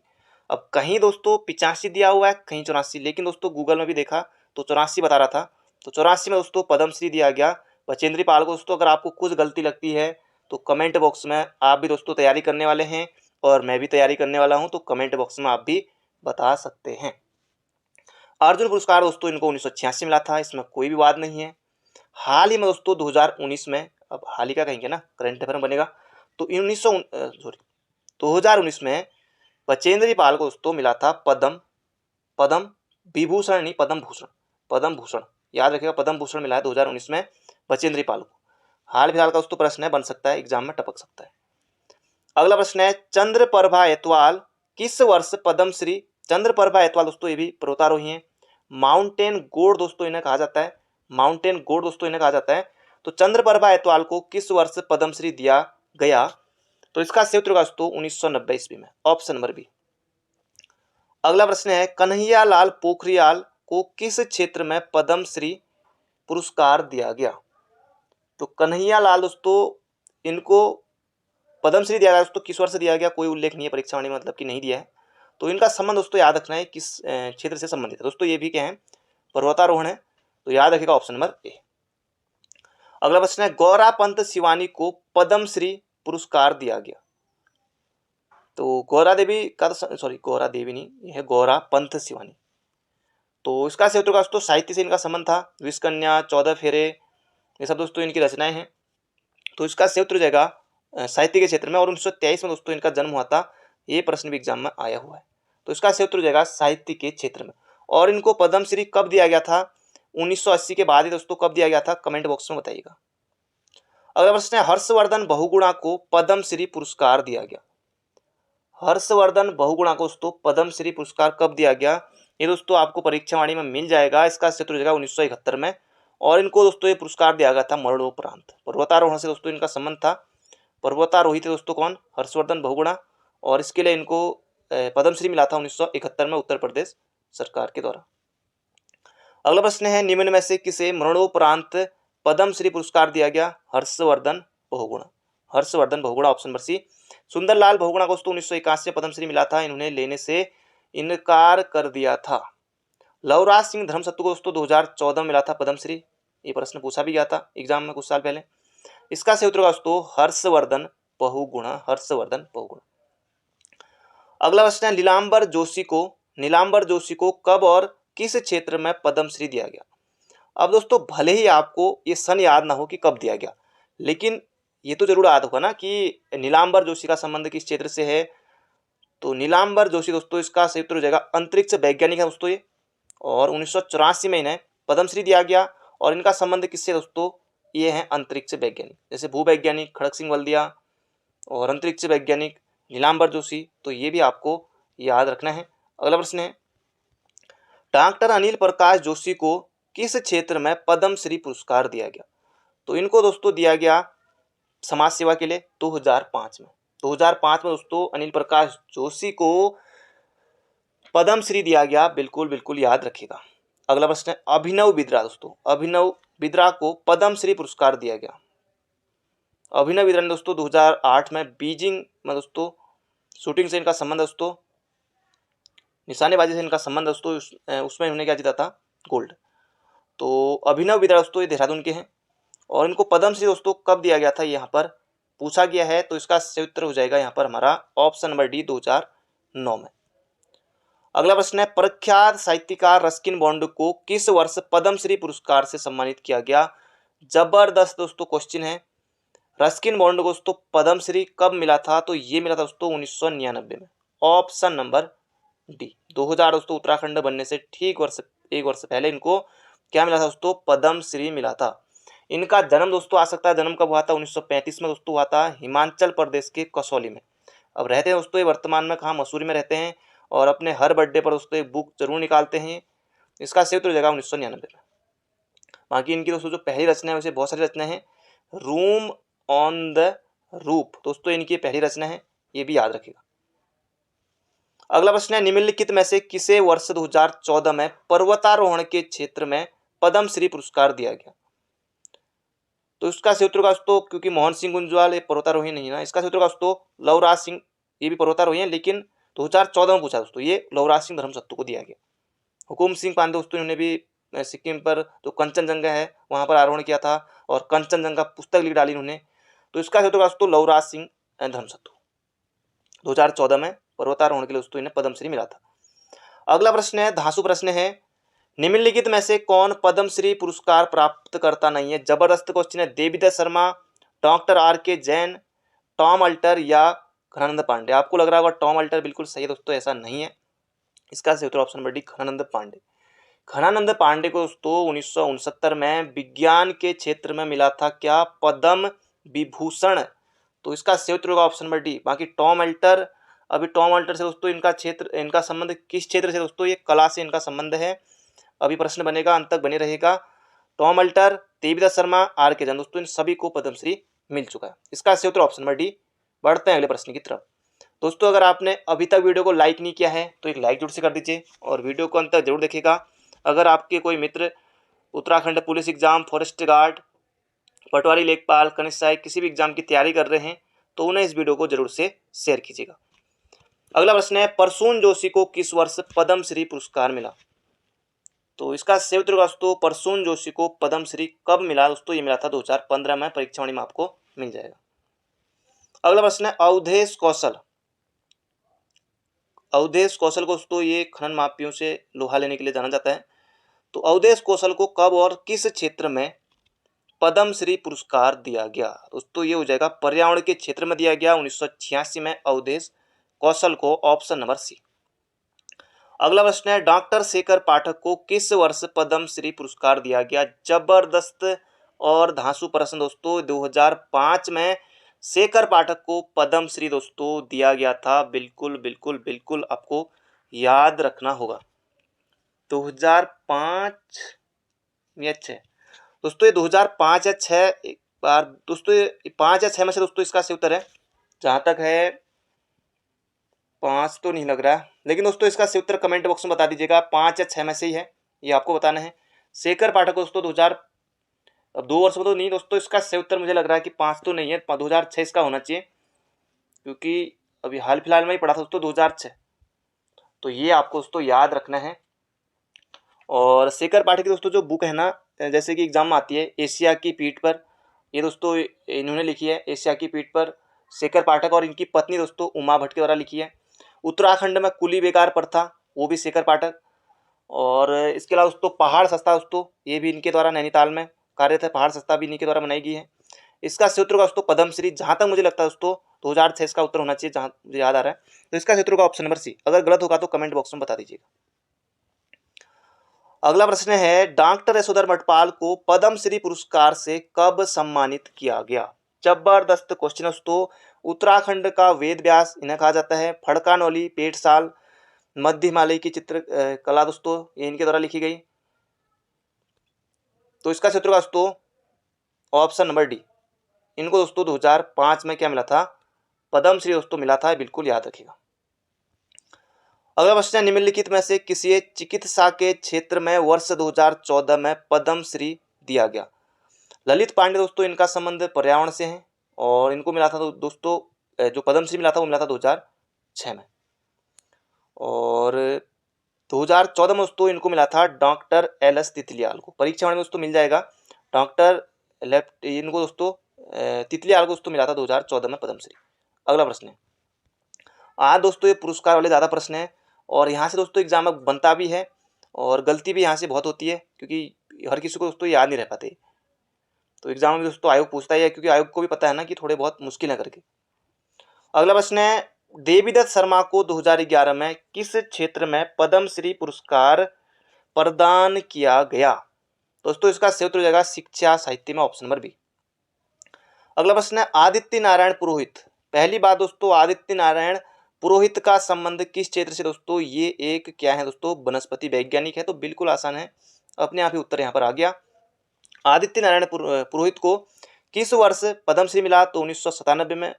अब कहीं दोस्तों 85 दिया हुआ है, कहीं 84, लेकिन दोस्तों गूगल में भी देखा तो 84 बता रहा था। तो 84 में दोस्तों पद्मश्री दिया गया बचेंद्री पाल को। दोस्तों अगर आपको कुछ गलती लगती है तो कमेंट बॉक्स में, आप भी दोस्तों तैयारी करने वाले हैं और मैं भी तैयारी करने वाला हूं, तो कमेंट बॉक्स में आप भी बता सकते हैं। अर्जुन पुरस्कार दोस्तों इनको 1986 मिला था, इसमें कोई भी वाद नहीं है। हाल ही में दोस्तों 2019 में, अब हाल ही का कहेंगे ना, करंट अफेयर में बनेगा, तो 2019 में बचेंद्री पाल को दोस्तों मिला था पद्म विभूषण, नहीं पद्म भूषण, पद्म भूषण, याद रखिएगा, पद्म भूषण मिला है 2019 में बचेंद्री पाल को। हाल फिलहाल का दोस्तों प्रश्न है, बन सकता है एग्जाम में टपक सकता है। अगला प्रश्न है, चंद्रप्रभा एतवाल किस वर्ष पद्मश्री? चंद्रप्रभा एतवाल दोस्तों ये भी पर्वतारोही हैं, माउंटेन गोड दोस्तों इन्हें कहा जाता है, माउंटेन गोड दोस्तों इन्हें कहा जाता है। तो चंद्रप्रभा एतवाल को किस वर्ष पद्मश्री दिया गया? तो इसका सही उत्तर दोस्तों 1990 ईस्वी में, ऑप्शन नंबर बी। अगला प्रश्न है, कन्हैया लाल पोखरियाल को किस क्षेत्र में पद्मश्री पुरस्कार दिया गया? तो कन्हैया लाल दोस्तों इनको पद्मश्री दिया गया दोस्तों, किस वर्ष दिया गया कोई उल्लेख नहीं है परीक्षा में, मतलब कि नहीं दिया है। तो इनका संबंध दोस्तों याद रखना है किस क्षेत्र से संबंधित है। दोस्तों ये भी क्या है, पर्वतारोहण है, तो याद रखिएगा ऑप्शन नंबर ए। अगला प्रश्न है, गौरा पंत शिवानी को पद्मश्री पुरस्कार दिया गया। तो गौरा देवी का सॉरी गौरा देवी नहीं, यह है गौरा पंथ शिवानी। तो इसका से उत्तर होगा दोस्तों साहित्य से इनका संबंध था। विष कन्या, 14 फेरे, ये सब दोस्तों इनकी रचनाएं हैं। तो इसका से उत्तर हो जाएगा साहित्य के क्षेत्र में। और 1923 में दोस्तों इनका जन्म हुआ था, ये प्रश्न भी एग्जाम में आया हुआ है। तो इसका से उत्तर हो जाएगा साहित्य के क्षेत्र में। और इनको पद्मश्री कब दिया गया था? 1980 के बाद ही दोस्तों कब दिया गया था, कमेंट बॉक्स में बताइएगा। अगला प्रश्न है, हर्षवर्धन बहुगुणा को पद्मश्री पुरस्कार दिया गया। हर्षवर्धन बहुगुणा को दोस्तों पद्मश्री पुरस्कार कब दिया गया? ये दोस्तों आपको परीक्षावाणी में मिल जाएगा। इसका क्षेत्र हो जाएगा 1971 में। और इनको दोस्तों ये पुरस्कार दिया गया था मरणोपरांत। पर्वतारोहण से दोस्तों इनका संबंध था। पर्वतारोही थे दोस्तों कौन? हर्षवर्धन बहुगुणा। और इसके लिए इनको पद्मश्री मिला था 1971 में उत्तर प्रदेश सरकार के द्वारा। अगला प्रश्न है, निम्न में से किसे मरणोपरांत पद्मश्री पुरस्कार दिया गया? Harshvardhan Bahuguna. Harshvardhan Bahuguna, option number C. Sunderlal Bahuguna को 1981 में पद्मश्री मिला था, इन्होंने लेने से इनकार कर दिया था। लवराज सिंह धर्मसत्तू को दोस्तों 2014 में मिला था पद्मश्री। ये प्रश्न पूछा भी गया था एग्जाम में कुछ साल पहले। इसका सही उत्तर होगा दोस्तों हर्षवर्धन बहुगुणा। हर्षवर्धन बहुगुणा। अगला प्रश्न है, नीलांबर जोशी को कब और किस क्षेत्र में पद्मश्री दिया गया? अब दोस्तों भले ही आपको ये सन याद ना हो कि कब दिया गया, लेकिन ये तो जरूर याद होगा ना कि नीलांबर जोशी का संबंध किस क्षेत्र से है। तो नीलांबर जोशी दोस्तों इसका सही उत्तर हो जाएगा अंतरिक्ष वैज्ञानिक है दोस्तों ये। और 1984 में इन्हें पद्मश्री दिया गया। और इनका संबंध किससे दोस्तों? ये हैं अंतरिक्ष वैज्ञानिक, जैसे भूवैज्ञानिक खड़क सिंह वल्दिया और अंतरिक्ष वैज्ञानिक नीलांबर जोशी। तो ये भी आपको याद रखना है। अगला प्रश्न है, डॉक्टर अनिल प्रकाश जोशी को किस क्षेत्र में पद्मश्री पुरस्कार दिया गया? तो इनको दोस्तों दिया गया समाज सेवा के लिए 2005 में। 2005 में दोस्तों अनिल प्रकाश जोशी को पद्मश्री दिया गया, बिल्कुल बिल्कुल याद रखिएगा। अगला प्रश्न है, अभिनव बिंद्रा दोस्तों, अभिनव बिंद्रा को पद्मश्री पुरस्कार दिया गया। अभिनव बिंद्रा ने दोस्तों 2008 में बीजिंग में दोस्तों शूटिंग से इनका संबंध दोस्तों, निशानेबाजी से इनका संबंध दोस्तों, उसमें इन्होंने क्या जीता था? गोल्ड। तो अभिनव बिंद्रा दोस्तों ये देहरादून के हैं। और इनको पद्मश्री दोस्तों कब दिया गया था, यहाँ पर पूछा गया है। तो इसका सही उत्तर हो जाएगा यहाँ पर हमारा ऑप्शन नंबर डी 2009 में। अगला प्रश्न है, प्रख्यात साहित्यकार रस्किन बॉन्ड को किस वर्ष पद्मश्री पुरस्कार से सम्मानित किया गया? जबरदस्त दोस्तों क्वेश्चन है। रस्किन बॉन्ड को दोस्तों पद्मश्री कब मिला था? तो ये मिला था दोस्तों 1999 में। ऑप्शन नंबर डी 2000 दोस्तों उत्तराखंड बनने से ठीक एक वर्ष पहले इनको क्या मिला था दोस्तों? पद्मश्री मिला था। इनका जन्म दोस्तों आ सकता है, जन्म कब हुआ था? 1935 में दोस्तों हुआ था, हिमाचल प्रदेश के कसौली में। अब रहते हैं दोस्तों ये वर्तमान में कहाँ? मसूरी में रहते हैं। और अपने हर बर्थडे पर दोस्तों एक बुक जरूर निकालते हैं। इसका सही उत्तर हो जाएगा 1999 में। बाकी इनकी दोस्तों जो पहली रचना है, वैसे बहुत सारी रचना है। रूम ऑन द रूफ दोस्तों इनकी पहली रचना है, ये भी याद रखिएगा। अगला प्रश्न है, निम्नलिखित में से किसे वर्ष 2014 में पर्वतारोहण के क्षेत्र में पद्मश्री पुरस्कार दिया गया? तो इसका सही उत्तर होगा दोस्तों, क्योंकि मोहन सिंह गुंजवाल ये पर्वतारोही नहीं ना, इसका सही उत्तर होगा दोस्तों लवराज सिंह, ये भी पर्वतारोही हैं, लेकिन 2014 में पूछा दोस्तों, ये लवराज सिंह धर्मसत्तू को दिया गया। हुकुम सिंह पांडे दोस्तों इन्होंने भी सिक्किम पर जो कंचनजंगा है वहां पर आरोहण किया था और कंचनजंगा पुस्तक लिख डाली उन्होंने। तो इसका सही उत्तर होगा दोस्तों लवराज सिंह धर्मसत्तू। 2014 में पर्वतारोहण के लिए दोस्तों इन्हें पद्मश्री मिला था। अगला प्रश्न है, धांसू प्रश्न है, निम्नलिखित में से कौन पद्मश्री पुरस्कार प्राप्त करता नहीं है? जबरदस्त क्वेश्चन है। Devidas Sharma, doctor RK Jain, Tom alter या घनानंद पांडे। आपको लग रहा होगा टॉम अल्टर बिल्कुल सही है दोस्तों, ऐसा नहीं है। इसका सही उत्तर option number D Ghananand Pande. Ghananand Pande को दोस्तों 1969 में विज्ञान के क्षेत्र में मिला था क्या? पद्म विभूषण। तो इसका सही उत्तर होगा ऑप्शन नंबर डी। बाकी टॉम अल्टर, अभी टॉम अल्टर से दोस्तों इनका संबंध किस क्षेत्र से दोस्तों? ये कला से इनका संबंध है। अभी प्रश्न बनेगा, अंत तक बने रहेगा। Tom alter, Devidas Sharma, RK Jain दोस्तों इन सभी को पद्मश्री मिल चुका है। इसका सही उत्तर ऑप्शन नंबर डी। बढ़ते हैं अगले प्रश्न की तरफ। दोस्तों अगर आपने अभी तक वीडियो को लाइक नहीं किया है तो एक लाइक जरूर से कर दीजिए और वीडियो को अंत तक जरूर देखिएगा। अगर आपके कोई मित्र Uttarakhand police exam, forest guard, patwari लेखपाल, कनिष्ठ सहायक किसी भी एग्जाम की तैयारी कर रहे हैं तो उन्हें इस वीडियो को जरूर से शेयर कीजिएगा। अगला प्रश्न है, प्रसून जोशी को किस वर्ष पद्मश्री पुरस्कार मिला? तो इसका सही उत्तर होगा दोस्तों प्रसून जोशी को पद्मश्री कब मिला दोस्तों? ये मिला था 2015 में, परीक्षावाणी में आपको मिल जाएगा। अगला प्रश्न है, अवधेश कौशल अवधेश कौशल को दोस्तों ये खनन माफियों से लोहा लेने के लिए जाना जाता है। तो अवधेश कौशल को कब और किस क्षेत्र में पद्म श्री पुरस्कार दिया गया? दोस्तों ये हो जाएगा पर्यावरण के क्षेत्र में दिया गया 1986 में अवधेश कौशल को, ऑप्शन नंबर सी। अगला प्रश्न है डॉक्टर शेखर पाठक को किस वर्ष पद्म श्री पुरस्कार दिया गया? जबरदस्त और धांसू प्रश्न दोस्तों। 2005 में शेखर पाठक को पद्म श्री दोस्तों दिया गया था। बिल्कुल बिल्कुल बिल्कुल आपको याद रखना होगा। 2005 या 6 दोस्तों, ये 2005 या 6 एक बार दोस्तों, ये 5 या 6 में से दोस्तों इसका सही उत्तर है। जहाँ तक है 5 तो नहीं लग रहा है, लेकिन दोस्तों इसका सही उत्तर कमेंट बॉक्स में बता दीजिएगा। 5 या 6 में से ही है, ये आपको बताना है। शेखर पाठक दोस्तों 2 वर्ष में तो नहीं दोस्तों, इसका सही उत्तर मुझे लग रहा है कि 5 तो नहीं है, 2006 इसका होना चाहिए, क्योंकि अभी हाल फिलहाल में ही पढ़ा था दोस्तों 2006। तो ये आपको दोस्तों याद रखना है। और शेखर पाठक की दोस्तों जो बुक है ना, जैसे कि एग्जाम में आती है एशिया की पीठ पर, ये दोस्तों इन्होंने लिखी है एशिया की पीठ पर, शेखर पाठक और इनकी पत्नी दोस्तों उमा भट्ट के द्वारा लिखी है। उत्तराखंड में कुली बेकार प्रथा, वो भी शेखर पाठक। और इसके अलावा दोस्तों पहाड़ सस्ता दोस्तों, ये भी इनके द्वारा नैनीताल में कार्यरत है, पहाड़ सस्ता भी इनके द्वारा बनाई गई है। इसका सही उत्तर का दोस्तों पद्म श्री, जहाँ तक मुझे लगता है दोस्तों 2006 इसका उत्तर होना चाहिए, जहाँ मुझे याद आ रहा है। तो इसका सही उत्तर का ऑप्शन नंबर सी। अगर गलत होगा तो कमेंट बॉक्स में बता दीजिएगा। अगला प्रश्न है डॉक्टर यशोधर मठपाल को पद्म श्री पुरस्कार से कब सम्मानित किया गया? जबरदस्त क्वेश्चन दोस्तों। उत्तराखंड का वेद व्यास इन्हें कहा जाता है। फड़कानौली, पेटसाल, मध्य हिमालय की चित्र कला दोस्तों ये इनके द्वारा लिखी गई। तो इसका क्षेत्र का दोस्तों ऑप्शन नंबर डी। इनको दोस्तों 2005 में क्या मिला था? पद्म श्री दोस्तों मिला था, बिल्कुल याद रखिएगा। अगला प्रश्न है निम्नलिखित में से किसी चिकित्सा के क्षेत्र में वर्ष 2014 में पद्म श्री दिया गया? ललित पांडे दोस्तों इनका संबंध पर्यावरण से है, और इनको मिला था तो दोस्तों जो पद्म श्री मिला था वो मिला था 2006 में। और 2014 में दोस्तों इनको मिला था डॉक्टर LS तितलियाल को। परीक्षा में दोस्तों मिल जाएगा डॉक्टर इनको दोस्तों तितलियाल को दोस्तों मिला था 2014 में पद्म श्री। अगला प्रश्न है, आज दोस्तों ये पुरस्कार वाले ज़्यादा प्रश्न हैं, और यहाँ से दोस्तों एग्जाम में बनता भी है और गलती भी यहाँ से बहुत होती है, क्योंकि हर किसी को दोस्तों याद नहीं रह पाते। तो एग्जाम में दोस्तों आयोग पूछता ही है, क्योंकि आयोग को भी पता है ना कि थोड़े बहुत मुश्किल है करके। अगला प्रश्न है देवीदत्त शर्मा को 2011 में किस क्षेत्र में पद्म श्री पुरस्कार प्रदान किया गया? दोस्तों इसका सही उत्तर हो जाएगा शिक्षा साहित्य में, ऑप्शन नंबर बी। अगला प्रश्न है आदित्य नारायण पुरोहित। पहली बात दोस्तों, आदित्य नारायण पुरोहित का संबंध किस क्षेत्र से? दोस्तों ये एक क्या है दोस्तों, वनस्पति वैज्ञानिक है। तो बिल्कुल आसान है, अपने आप ही उत्तर यहाँ पर आ गया। आदित्य नारायण पुरोहित को किस वर्ष पद्म श्री मिला? तो 1997 में,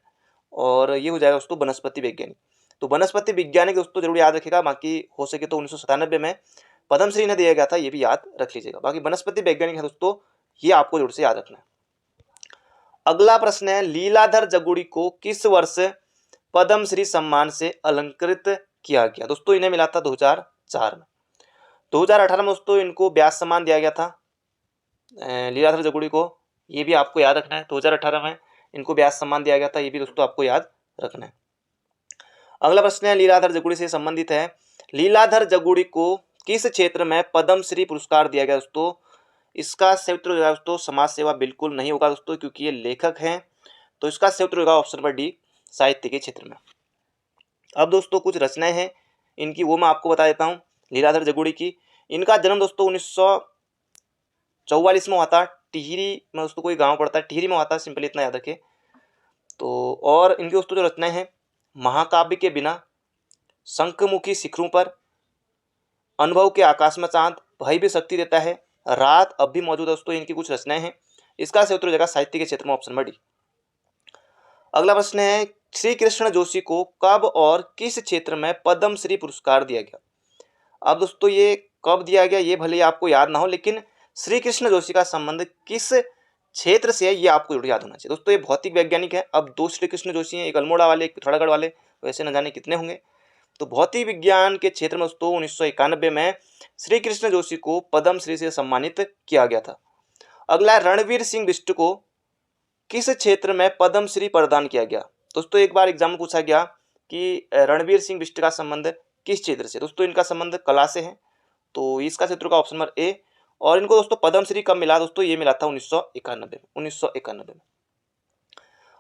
और ये हो जाएगा दोस्तों वनस्पति वैज्ञानिक। तो वनस्पति वैज्ञानिक दोस्तों जरूर याद रखिएगा, बाकी हो सके तो 1997 में पद्म श्री इन्हें दिया गया था, ये भी याद रख लीजिएगा। बाकी वनस्पति वैज्ञानिक है दोस्तों, ये आपको जरूर से याद रखना है। अगला प्रश्न है लीलाधर जगुड़ी को किस वर्ष पद्म श्री सम्मान से अलंकृत किया गया? दोस्तों इन्हें मिला था 2004 में। 2018 में दोस्तों इनको व्यास सम्मान दिया गया था लीलाधर जगुड़ी को, ये भी आपको याद रखना है। 2018 में इनको व्यास सम्मान दिया गया था, ये भी दोस्तों आपको याद रखना है। अगला प्रश्न है लीलाधर जगुड़ी से संबंधित है। लीलाधर जगुड़ी को किस क्षेत्र में पद्म श्री पुरस्कार दिया गया? दोस्तों इसका सही उत्तर होगा दोस्तों समाज सेवा, बिल्कुल नहीं होगा दोस्तों, क्योंकि ये लेखक हैं। तो इसका सही उत्तर होगा ऑप्शन नंबर डी, साहित्य के क्षेत्र में। अब दोस्तों कुछ रचनाएं हैं इनकी, वो मैं आपको बता देता हूँ। लीलाधर जगुड़ी की, इनका जन्म दोस्तों 1944 में हुआ था। टिहरी में दोस्तों कोई गांव पड़ता है, टिहरी में हुआ था, सिंपली इतना याद रखें। तो और इनकी दोस्तों जो रचनाएं हैं महाकाव्य के बिना, शंखमुखी शिखरों पर, अनुभव के आकाश में चांद, भय भी शक्ति देता है, रात अब भी मौजूद है दोस्तों, इनकी कुछ रचनाएं हैं। इसका सही उत्तर हो जाएगा साहित्य के क्षेत्र में, ऑप्शन नंबर डी। अगला प्रश्न है श्री कृष्ण जोशी को कब और किस क्षेत्र में पद्म श्री पुरस्कार दिया गया? अब दोस्तों ये कब दिया गया ये भले आपको याद ना हो, लेकिन श्री कृष्ण जोशी का संबंध किस क्षेत्र से है ये आपको जरूर याद होना चाहिए। दोस्तों ये भौतिक वैज्ञानिक है। अब 2 श्री कृष्ण जोशी हैं, एक अल्मोड़ा वाले, एक पिथौरागढ़ वाले, वैसे न जाने कितने होंगे। तो भौतिक विज्ञान के क्षेत्र में दोस्तों 1991 में श्री कृष्ण जोशी को पद्म श्री से सम्मानित किया गया था। अगला रणवीर सिंह बिष्ट को किस क्षेत्र में पद्म श्री प्रदान किया गया? दोस्तों एक बार एग्जाम में पूछा गया कि रणवीर सिंह बिष्ट का संबंध किस क्षेत्र से? दोस्तों इनका संबंध कला से है, तो इसका क्षेत्र का ऑप्शन नंबर ए। और इनको दोस्तों पद्मश्री कब मिला? दोस्तों ये मिला था 1991 में।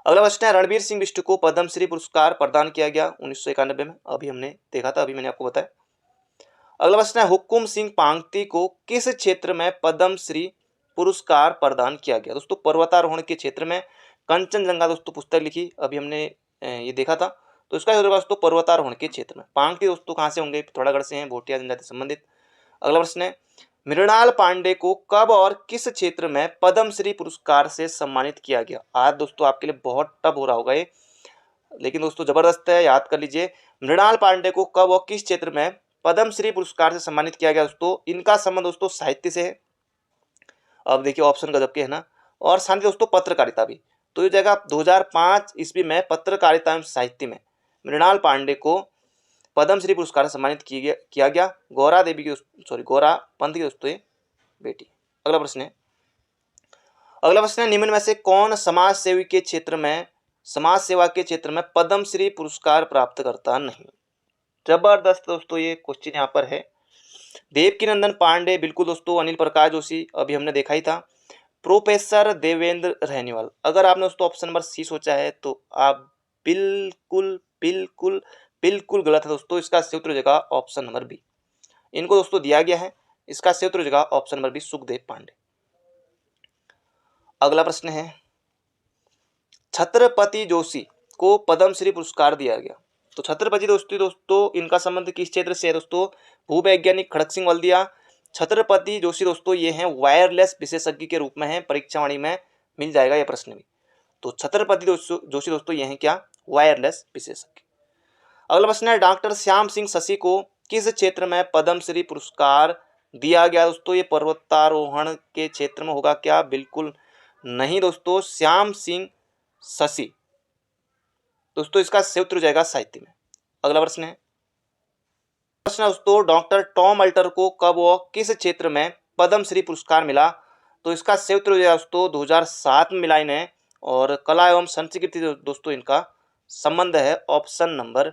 अगला प्रश्न है, रणवीर सिंह बिष्ट को पद्मश्री पुरस्कार प्रदान किया गया 1991 में, अभी हमने देखा था, अभी मैंने आपको बताया। अगला प्रश्न है, हुकुम सिंह पांगती को किस क्षेत्र में पद्मश्री पुरस्कार प्रदान किया गया? दोस्तों पर्वतारोहण के क्षेत्र में कंचनजंगा दोस्तों पुस्तक लिखी, अभी हमने ये देखा था, तो इसका दोस्तों पर्वतारोहण के क्षेत्र में। पांगती दोस्तों कहाँ से होंगे? पिथौरागढ़ से हैं, भोटिया जनजाति संबंधित। अगला प्रश्न है, मृणाल पांडे को कब और किस क्षेत्र में पद्मश्री पुरस्कार से सम्मानित किया गया? आज दोस्तों आपके लिए बहुत टफ हो रहा होगा ये, लेकिन दोस्तों जबरदस्त है, याद कर लीजिए। मृणाल पांडे को कब और किस क्षेत्र में पद्मश्री पुरस्कार से सम्मानित किया गया? दोस्तों इनका संबंध दोस्तों साहित्य से है। अब देखिए ऑप्शन गजब के है ना, और साथ ही दोस्तों पत्रकारिता भी। तो ये जगह 2005 ईस्वी में पत्रकारिता एवं साहित्य में मृणाल पांडे को पद्मश्री पुरस्कार से सम्मानित किया गया। गौरा पंत की दोस्तों ये बेटी। अगला प्रश्न है, निम्न में से कौन समाज सेवा के क्षेत्र में पद्मश्री पुरस्कार प्राप्त करता नहीं? जबरदस्त दोस्तों ये क्वेश्चन यहाँ पर है। देवकीनंदन पांडे बिल्कुल दोस्तों, अनिल प्रकाश जोशी अभी हमने देखा ही था, प्रोफेसर देवेंद्र रहनेवाल। अगर आपने दोस्तों ऑप्शन नंबर सी सोचा है तो आप बिल्कुल बिल्कुल बिल्कुल गलत है दोस्तों। इसका सही उत्तर हो जाएगा ऑप्शन नंबर बी। इनको दोस्तों दिया गया है, इसका सही उत्तर हो जाएगा option number B, Sukhdev Pandey. अगला प्रश्न है, छत्रपति जोशी को पद्मश्री पुरस्कार दिया गया। तो छत्रपति दोस्तों इनका संबंध किस क्षेत्र से है? दोस्तों भूवैज्ञानिक खड़क सिंह बल्दिया। छत्रपति जोशी दोस्तों ये हैं वायरलेस विशेषज्ञ के रूप में हैं, परीक्षावाणी में मिल जाएगा यह प्रश्न भी। तो छत्रपति जोशी दोस्तों ये हैं क्या? वायरलेस विशेषज्ञ। अगला प्रश्न है, डॉक्टर श्याम सिंह शशि को किस क्षेत्र में पद्मश्री पुरस्कार दिया गया? दोस्तों ये पर्वतारोहण के क्षेत्र में होगा क्या? बिल्कुल नहीं दोस्तों, श्याम सिंह शशि दोस्तों इसका सही उत्तर हो जाएगा साहित्य में। अगला प्रश्न है दोस्तों, डॉक्टर टॉम अल्टर को कब और किस क्षेत्र में पद्मश्री पुरस्कार मिला? तो इसका सही उत्तर हो जाएगा दोस्तों 2007 में मिला इन्हें, और कला एवं संस्कृति दोस्तों इनका संबंध है, ऑप्शन नंबर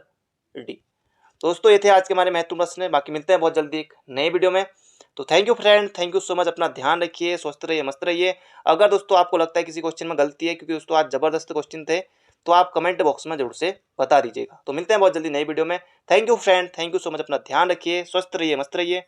डी। दोस्तों ये थे आज के हमारे महत्वपूर्ण प्रश्न। बाकी मिलते हैं बहुत जल्दी एक नए वीडियो में। तो thank you friend, thank you so much. अपना ध्यान रखिए, स्वस्थ रहिए, मस्त रहिए। अगर दोस्तों आपको लगता है किसी क्वेश्चन में गलती है, क्योंकि दोस्तों आज जबरदस्त क्वेश्चन थे, तो आप कमेंट बॉक्स में जरूर से बता दीजिएगा। तो मिलते हैं बहुत जल्दी नई वीडियो में। Thank you friend, thank you so much. अपना ध्यान रखिए, स्वस्थ रहिए, मस्त रहिए।